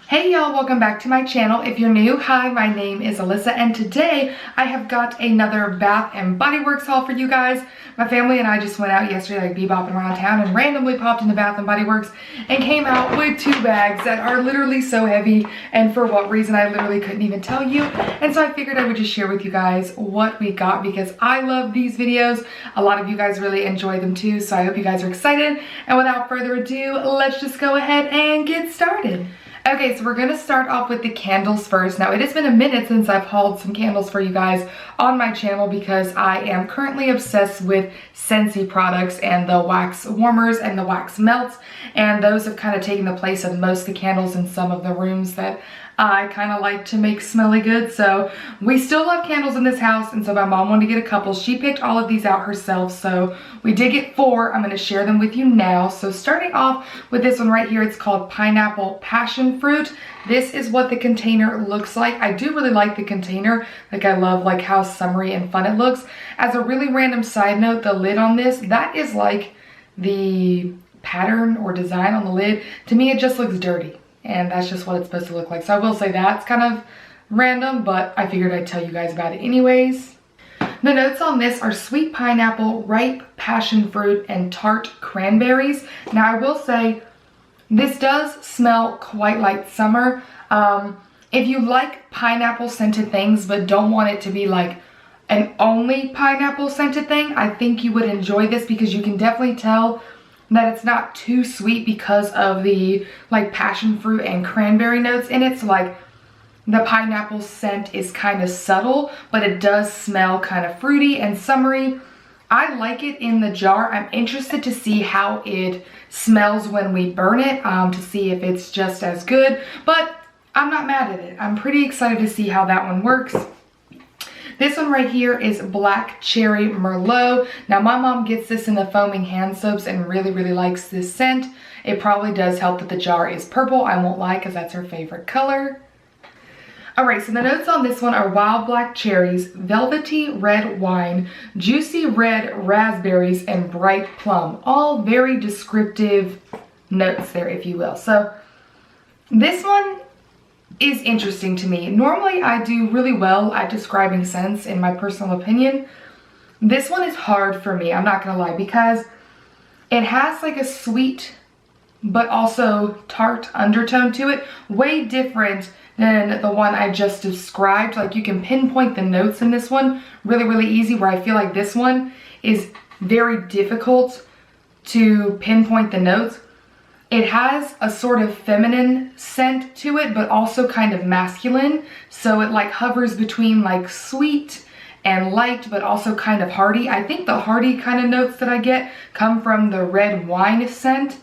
Hey y'all, welcome back to my channel. If you're new, hi, my name is Alyssa, and today I have got another Bath and Body Works haul for you guys. My family and I just went out yesterday, like bebopping around town, and randomly popped into Bath and Body Works and came out with two bags that are literally so heavy, and for what reason I literally couldn't even tell you. And so I figured I would just share with you guys what we got because I love these videos. A lot of you guys really enjoy them too, so I hope you guys are excited. And without further ado, let's just go ahead and get started. Okay, so we're gonna start off with the candles first. Now, it has been a minute since I've hauled some candles for you guys on my channel because I am currently obsessed with Scentsy products and the wax warmers and the wax melts, and those have kind of taken the place of most of the candles in some of the rooms that I kind of like to make smelly good. So we still love candles in this house, and so my mom wanted to get a couple. She picked all of these out herself, so we did get 4. I'm going to share them with you now. So starting off with this one right here, it's called Pineapple Passion Fruit. This is what the container looks like. I do really like the container. Like, I love like how summery and fun it looks. As a really random side note, the lid on this, that is like the pattern or design on the lid. To me, it just looks dirty. And that's just what it's supposed to look like. So I will say that's kind of random, but I figured I'd tell you guys about it anyways. The notes on this are sweet pineapple, ripe passion fruit, and tart cranberries. Now I will say this does smell quite like summer. If you like pineapple scented things but don't want it to be like an only pineapple scented thing, I think you would enjoy this because you can definitely tell that it's not too sweet because of the like passion fruit and cranberry notes in it. So like the pineapple scent is kind of subtle, but it does smell kind of fruity and summery. I like it in the jar. I'm interested to see how it smells when we burn it, to see if it's just as good, but I'm not mad at it. I'm pretty excited to see how that one works. This one right here is Black Cherry Merlot. Now my mom gets this in the foaming hand soaps and really likes this scent. It probably does help that the jar is purple, I won't lie, because that's her favorite color. Alright, so the notes on this one are wild black cherries, velvety red wine, juicy red raspberries, and bright plum. All very descriptive notes there, if you will. So this one is interesting to me. Normally I do really well at describing scents in my personal opinion. This one is hard for me, I'm not gonna lie, because it has like a sweet but also tart undertone to it, way different than the one I just described. Like, you can pinpoint the notes in this one really easy, where I feel like this one is very difficult to pinpoint the notes. It has a sort of feminine scent to it, but also kind of masculine. So it like hovers between like sweet and light, but also kind of hearty. I think the hearty kind of notes that I get come from the red wine scent,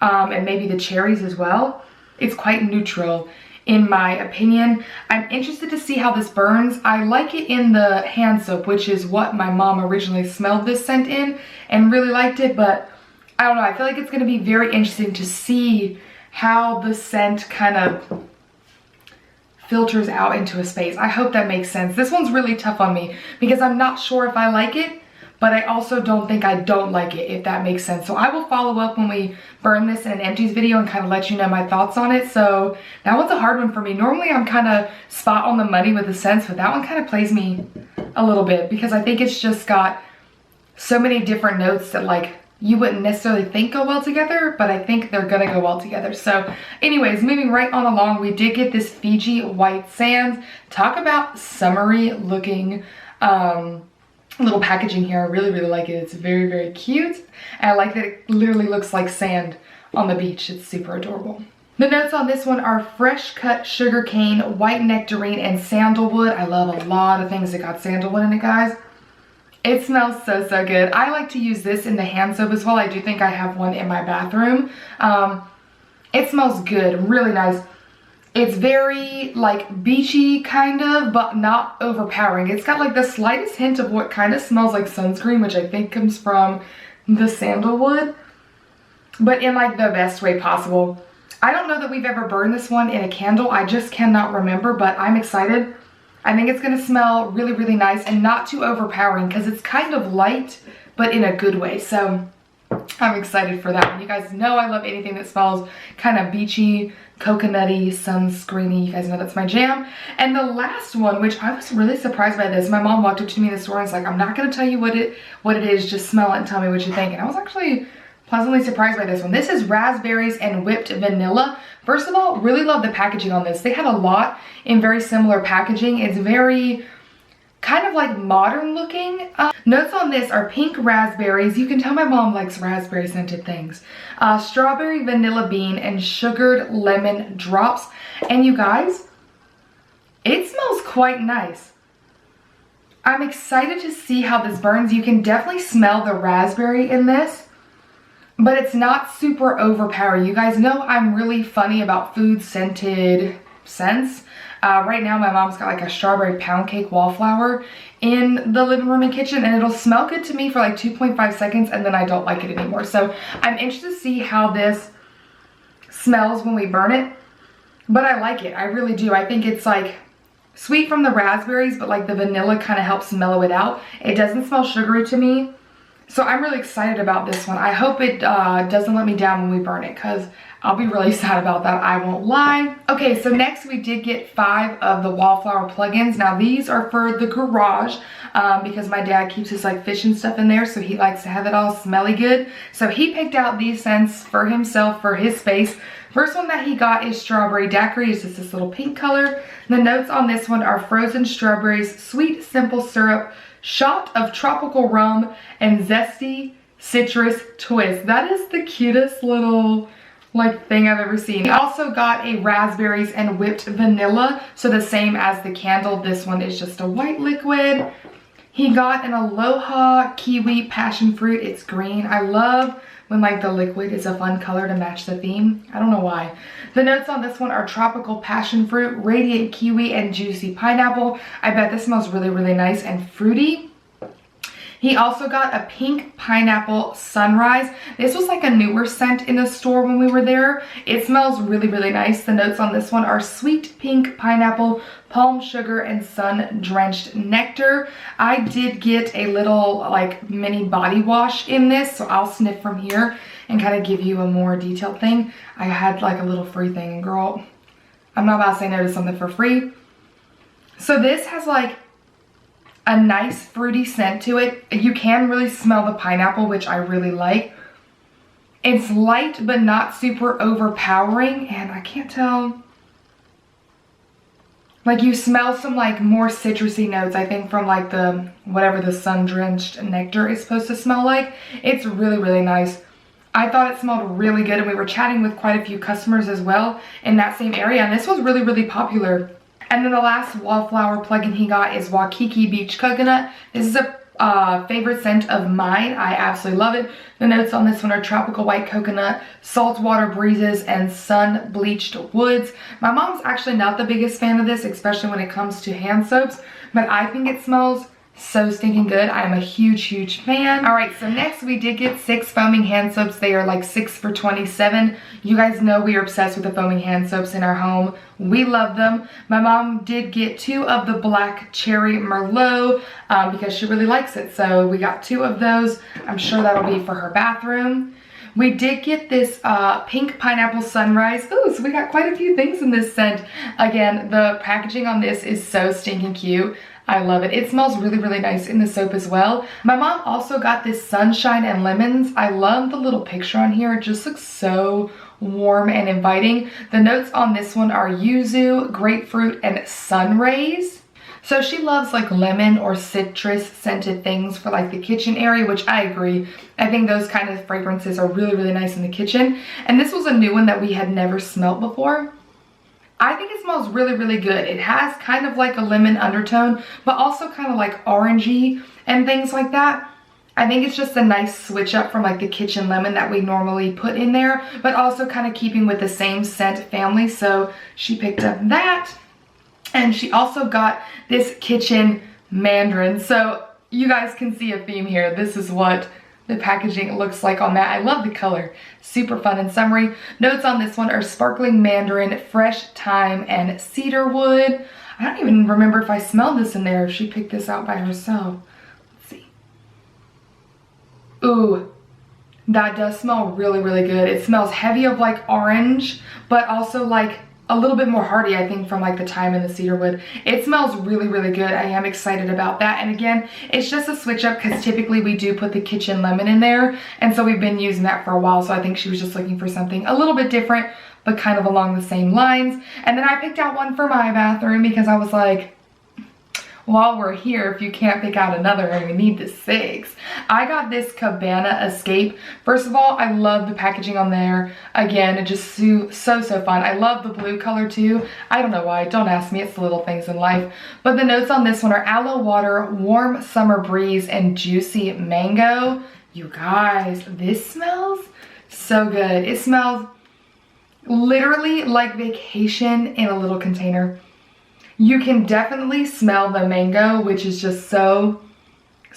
and maybe the cherries as well. It's quite neutral in my opinion. I'm interested to see how this burns. I like it in the hand soap, which is what my mom originally smelled this scent in and really liked it, but I don't know, I feel like it's going to be very interesting to see how the scent kind of filters out into a space. I hope that makes sense. This one's really tough on me because I'm not sure if I like it, but I also don't think I don't like it, if that makes sense. So I will follow up when we burn this in an empties video and kind of let you know my thoughts on it. So that one's a hard one for me. Normally I'm kind of spot on the money with the scents, but that one kind of plays me a little bit because I think it's just got so many different notes that like you wouldn't necessarily think go well together, but I think they're gonna go well together. So anyways, moving right on along, we did get this Fiji White Sands. Talk about summery looking little packaging here. I really like it. It's very cute. And I like that it literally looks like sand on the beach. It's super adorable. The notes on this one are fresh cut sugarcane, white nectarine, and sandalwood. I love a lot of things that got sandalwood in it, guys. It smells so good. I like to use this in the hand soap as well. I do think I have one in my bathroom. It smells good, really nice. It's very like beachy kind of, but not overpowering. It's got like the slightest hint of what kind of smells like sunscreen, which I think comes from the sandalwood, but in like the best way possible. I don't know that we've ever burned this one in a candle. I just cannot remember, but I'm excited. I think it's gonna smell really nice and not too overpowering because it's kind of light, but in a good way. So I'm excited for that one. You guys know I love anything that smells kind of beachy, coconutty, sunscreeny. You guys know that's my jam. And the last one, which I was really surprised by this. My mom walked up to me in the store and was like, I'm not going to tell you what it is. Just smell it and tell me what you think. And I was actually pleasantly surprised by this one. This is raspberries and whipped vanilla. First of all, really love the packaging on this. They had a lot in very similar packaging. It's very kind of like modern looking. Notes on this are pink raspberries. You can tell my mom likes raspberry scented things. Strawberry vanilla bean and sugared lemon drops. And you guys, it smells quite nice. I'm excited to see how this burns. You can definitely smell the raspberry in this, but it's not super overpowering. You guys know I'm really funny about food scented scents. Right now my mom's got like a strawberry pound cake wallflower in the living room and kitchen, and it'll smell good to me for like 2.5 seconds and then I don't like it anymore. So I'm interested to see how this smells when we burn it, but I like it. I really do. I think it's like sweet from the raspberries, but like the vanilla kind of helps mellow it out. It doesn't smell sugary to me. So I'm really excited about this one. I hope it doesn't let me down when we burn it, because I'll be really sad about that, I won't lie. Okay, so next we did get 5 of the Wallflower Plug-Ins. Now these are for the garage because my dad keeps his like fish and stuff in there, so he likes to have it all smelly good. So he picked out these scents for himself, for his space. First one that he got is Strawberry Daiquiri. It's just this little pink color. The notes on this one are frozen strawberries, sweet simple syrup, shot of tropical rum, and zesty citrus twist. That is the cutest little like thing I've ever seen. He also got a raspberries and whipped vanilla, so the same as the candle. This one is just a white liquid. He got an Aloha kiwi passion fruit. It's green. I love when like the liquid is a fun color to match the theme. I don't know why. The notes on this one are tropical passion fruit, radiant kiwi, and juicy pineapple. I bet this smells really, really nice and fruity. He also got a pink pineapple sunrise. This was like a newer scent in the store when we were there. It smells really, really nice. The notes on this one are sweet pink pineapple, palm sugar, and sun-drenched nectar. I did get a little like mini body wash in this, so I'll sniff from here and kind of give you a more detailed thing. I had like a little free thing, and girl, I'm not about to say no to something for free. So this has like a nice fruity scent to it. You can really smell the pineapple, which I really like. It's light but not super overpowering, and I can't tell. Like you smell some like more citrusy notes, I think, from like the whatever the sun-drenched nectar is supposed to smell like. It's really, really nice. I thought it smelled really good, and we were chatting with quite a few customers as well in that same area, and this was really, really popular. And then the last Wallflower plug-in he got is Wakiki Beach Coconut. This is a favorite scent of mine. I absolutely love it. The notes on this one are tropical white coconut, saltwater breezes, and sun-bleached woods. My mom's actually not the biggest fan of this, especially when it comes to hand soaps, but I think it smells so stinking good. I'm a huge, huge fan. All right, so next we did get 6 foaming hand soaps. They are like 6 for $27. You guys know we are obsessed with the foaming hand soaps in our home. We love them. My mom did get 2 of the black cherry Merlot because she really likes it. So we got 2 of those. I'm sure that'll be for her bathroom. We did get this pink pineapple sunrise. Ooh, so we got quite a few things in this scent. Again, the packaging on this is so stinking cute. I love it. It smells really, really nice in the soap as well. My mom also got this sunshine and lemons. I love the little picture on here. It just looks so warm and inviting. The notes on this one are yuzu, grapefruit, and sun rays. So she loves like lemon or citrus scented things for like the kitchen area, which I agree. I think those kind of fragrances are really, really nice in the kitchen. And this was a new one that we had never smelled before. I think it smells really, really good. It has kind of like a lemon undertone, but also kind of like orangey and things like that. I think it's just a nice switch up from like the kitchen lemon that we normally put in there, but also kind of keeping with the same scent family. So she picked up that, and she also got this kitchen Mandarin. So you guys can see a theme here. This is what the packaging looks like on that. I love the color. Super fun and summery. Notes on this one are sparkling mandarin, fresh thyme, and cedar wood. I don't even remember if I smelled this in there, if she picked this out by herself. Let's see. Ooh, That does smell really, really good. It smells heavy of like orange, but also like a little bit more hearty, I think, from like the thyme and the cedarwood. It smells really, really good. I am excited about that. And again, it's just a switch up because typically we do put the kitchen lemon in there. And so we've been using that for a while. So I think she was just looking for something a little bit different, but kind of along the same lines. And then I picked out one for my bathroom because I was like, while we're here, if you can't pick out another, we need the 6. I got this Cabana Escape. First of all, I love the packaging on there. Again, it just so fun. I love the blue color too. I don't know why, don't ask me, it's the little things in life. But the notes on this one are aloe water, warm summer breeze, and juicy mango. You guys, this smells so good. It smells literally like vacation in a little container. You can definitely smell the mango, which is just so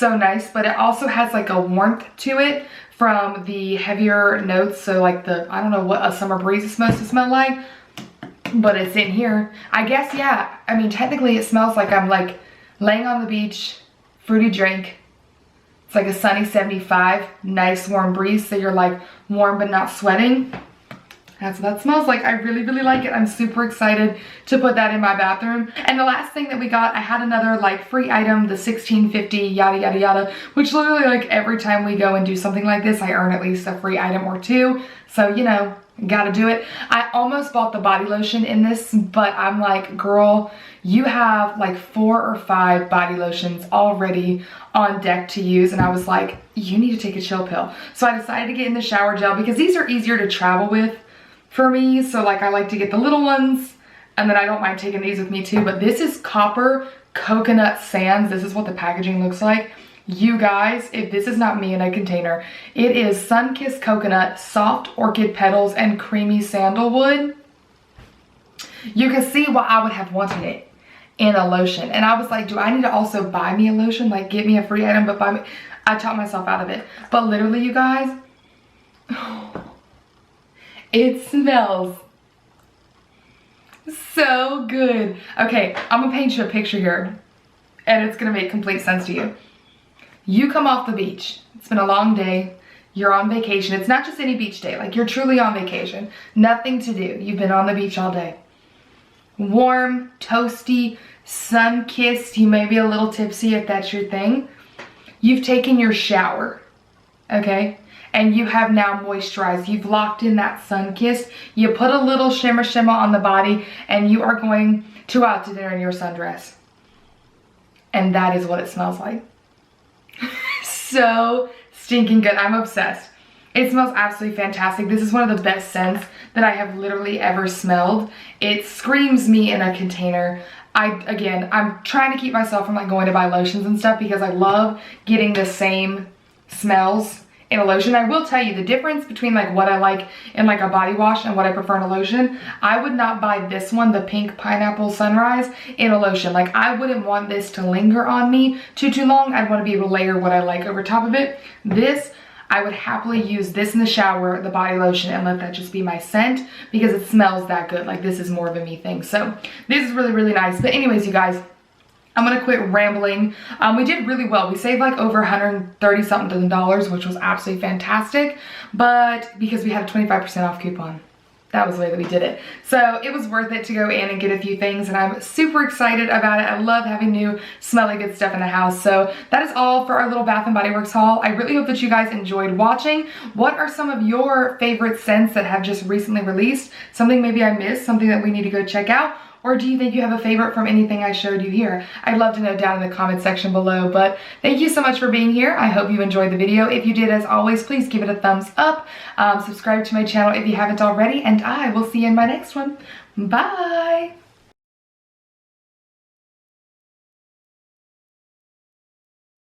nice, but it also has like a warmth to it from the heavier notes. So like I don't know what a summer breeze is supposed to smell like, but it's in here. I guess, yeah, I mean, technically it smells like I'm like laying on the beach, fruity drink. It's like a sunny 75, nice warm breeze. So you're like warm but not sweating. That's what that smells like. I really, really like it. I'm super excited to put that in my bathroom. And the last thing that we got, I had another like free item, the 1650 yada yada yada, which literally like every time we go and do something like this, I earn at least a free item or 2. So, you know, gotta do it. I almost bought the body lotion in this, but I'm like, girl, you have like 4 or 5 body lotions already on deck to use. And I was like, you need to take a chill pill. So I decided to get in the shower gel because these are easier to travel with for me. So like I like to get the little ones, and then I don't mind taking these with me too. But this is Copper Coconut Sands. This is what the packaging looks like. You guys, if this is not me in a container, it is sun-kissed coconut, soft orchid petals, and creamy sandalwood. You can see why I would have wanted it in a lotion. And I was like, do I need to also buy me a lotion? Like get me a free item, but buy me. I talked myself out of it. But literally, you guys, it smells so good. Okay, I'm gonna paint you a picture here, and it's gonna make complete sense to you. You come off the beach. It's been a long day. You're on vacation. It's not just any beach day. Like you're truly on vacation. Nothing to do. You've been on the beach all day. Warm, toasty, sun-kissed. You may be a little tipsy if that's your thing. You've taken your shower, okay? And you have now moisturized. You've locked in that sun-kissed. You put a little shimmer on the body, and you are going out to dinner in your sundress. And that is what it smells like. So stinking good. I'm obsessed. It smells absolutely fantastic. This is one of the best scents that I have literally ever smelled. It screams me in a container. Again, I'm trying to keep myself from like going to buy lotions and stuff because I love getting the same smells in a lotion. I will tell you the difference between like what I like in like a body wash and what I prefer in a lotion. I would not buy this one, the Pink Pineapple Sunrise, in a lotion. Like I wouldn't want this to linger on me too long. I'd want to be able to layer what I like over top of it. This, I would happily use this in the shower, the body lotion, and let that just be my scent because it smells that good. Like this is more of a me thing. So this is really, really nice. But anyways, you guys, I'm gonna quit rambling. We did really well. We saved like over $130 something, which was absolutely fantastic. But because we had a 25% off coupon, that was the way that we did it. So it was worth it to go in and get a few things, and I'm super excited about it. I love having new smelly good stuff in the house. So that is all for our little Bath & Body Works haul. I really hope that you guys enjoyed watching. What are some of your favorite scents that have just recently released? Something maybe I missed, something that we need to go check out? Or do you think you have a favorite from anything I showed you here? I'd love to know down in the comment section below. But thank you so much for being here. I hope you enjoyed the video. If you did, as always, please give it a thumbs up. Subscribe to my channel if you haven't already. And I will see you in my next one. Bye!